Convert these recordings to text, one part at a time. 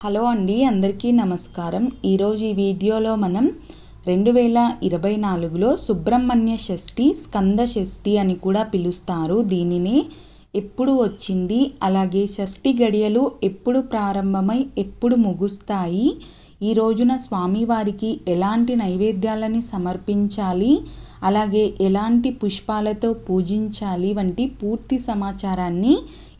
Hello అండి, అందరికీ నమస్కారం. ఈరోజు ఈ వీడియోలో మనం 2024లో సుబ్రహ్మణ్య షష్ఠి, స్కంద షష్ఠి అని కూడా పిలుస్తారు. దీనినే ఎప్పుడు వచ్చింది, అలాగే షష్ఠి గడియలు ఎప్పుడు ప్రారంభమై ఎప్పుడు ముగుస్తాయి, ఈ రోజున స్వామివారికి ఎలాంటి నైవేద్యాలని సమర్పించాలి, అలాగే ఎలాంటి పుష్పాలతో పూజించాలి వంటి పూర్తి సమాచారాన్ని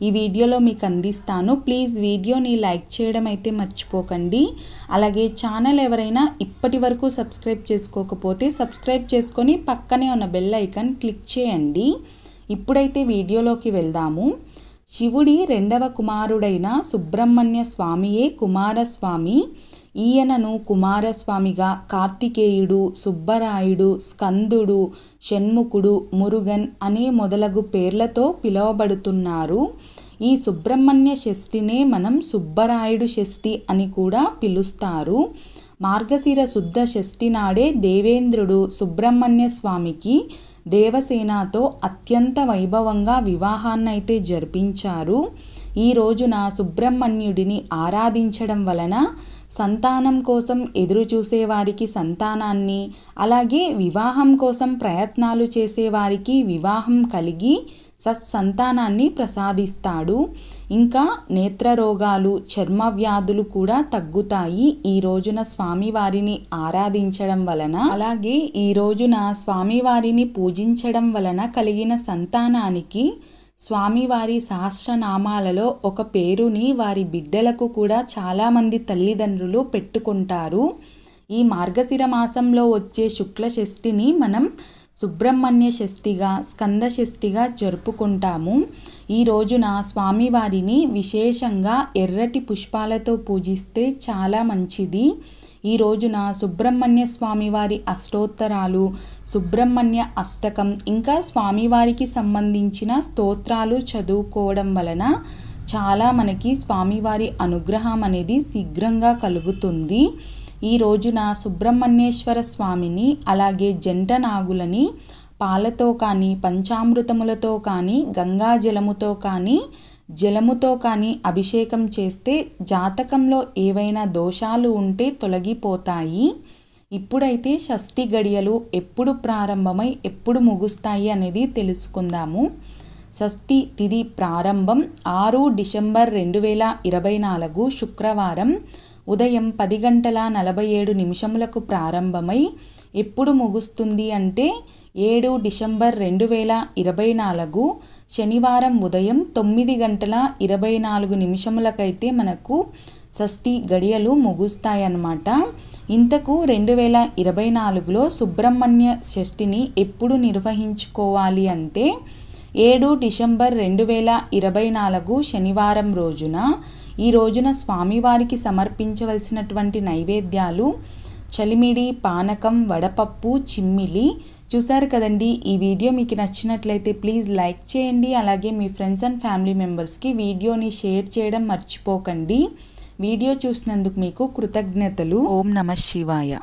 ఈ వీడియోలో మీకు అందిస్తాను. ప్లీజ్ వీడియోని లైక్ చేయడం అయితే మర్చిపోకండి. అలాగే ఛానల్ ఎవరైనా ఇప్పటి వరకు సబ్స్క్రైబ్ చేసుకోకపోతే సబ్స్క్రైబ్ చేసుకొని పక్కనే ఉన్న బెల్ ఐకాన్ క్లిక్ చేయండి. ఇప్పుడైతే వీడియోలోకి వెళ్దాము. శివుడి రెండవ కుమారుడైన సుబ్రహ్మణ్య స్వామియే కుమారస్వామి. ఈయనను కుమారస్వామిగా కార్తికేయుడు, సుబ్బరాయుడు, స్కందుడు, షణ్ముఖుడు, మురుగన్ అనే మొదలగు పేర్లతో పిలువబడుతున్నారు. ఈ సుబ్రహ్మణ్య షష్ఠినే మనం సుబ్బరాయుడు షష్ఠి అని కూడా పిలుస్తారు. మార్గశిర శుద్ధ షష్ఠి నాడే దేవేంద్రుడు సుబ్రహ్మణ్య స్వామికి దేవసేనతో అత్యంత వైభవంగా వివాహాన్నైతే జరిపించారు. ఈ రోజున సుబ్రహ్మణ్యుడిని ఆరాధించడం వలన సంతానం కోసం ఎదురు చూసేవారికి సంతానాన్ని, అలాగే వివాహం కోసం ప్రయత్నాలు చేసేవారికి వివాహం కలిగి సత్సంతానాన్ని ప్రసాదిస్తాడు. ఇంకా నేత్ర రోగాలు, చర్మ వ్యాధులు కూడా తగ్గుతాయి ఈ రోజున స్వామివారిని ఆరాధించడం వలన. అలాగే ఈ రోజున స్వామివారిని పూజించడం వలన కలిగిన సంతానానికి స్వామివారి సహస్రనామాలలో ఒక పేరుని వారి బిడ్డలకు కూడా చాలామంది తల్లిదండ్రులు పెట్టుకుంటారు. ఈ మార్గశిర మాసంలో వచ్చే శుక్ల షష్ఠిని మనం సుబ్రహ్మణ్య షష్ఠిగా, స్కంద షష్ఠిగా జరుపుకుంటాము. ఈ రోజున స్వామివారిని విశేషంగా ఎర్రటి పుష్పాలతో పూజిస్తే చాలా మంచిది. ఈ రోజున సుబ్రహ్మణ్య స్వామివారి అష్టోత్తరాలు, సుబ్రహ్మణ్య అష్టకం, ఇంకా స్వామివారికి సంబంధించిన స్తోత్రాలు చదువుకోవడం వలన చాలా మనకి స్వామివారి అనుగ్రహం అనేది శీఘ్రంగా కలుగుతుంది. ఈ రోజున సుబ్రహ్మణ్యేశ్వర స్వామిని, అలాగే జంట నాగులని పాలతో కానీ, పంచామృతములతో కానీ, గంగాజలముతో కానీ, జలముతో కానీ అభిషేకం చేస్తే జాతకంలో ఏవైనా దోషాలు ఉంటే తొలగిపోతాయి. ఇప్పుడైతే షష్ఠి గడియలు ఎప్పుడు ప్రారంభమై ఎప్పుడు ముగుస్తాయి అనేది తెలుసుకుందాము. షష్ఠి తిథి ప్రారంభం 6 డిసెంబర్ 2024 శుక్రవారం ఉదయం 10:47 ప్రారంభమై ఎప్పుడు ముగుస్తుంది అంటే 7 డిసెంబర్ 2024 శనివారం ఉదయం 9:24 మనకు షష్ఠి గడియలు ముగుస్తాయన్నమాట. ఇంతకు 2024లో సుబ్రహ్మణ్య షష్ఠిని ఎప్పుడు నిర్వహించుకోవాలి అంటే 7 డిసెంబర్ 2024 శనివారం రోజున. ఈ రోజున స్వామివారికి సమర్పించవలసినటువంటి నైవేద్యాలు చలిమిడి, పానకం, వడపప్పు, చిమ్మిలి. చూసారు కదండి. ఈ వీడియో మీకు నచ్చినట్లయితే ప్లీజ్ లైక్ చేయండి. అలాగే మీ ఫ్రెండ్స్ అండ్ ఫ్యామిలీ మెంబర్స్కి వీడియోని షేర్ చేయడం మర్చిపోకండి. వీడియో చూసినందుకు మీకు కృతజ్ఞతలు. ఓం నమః శివాయ.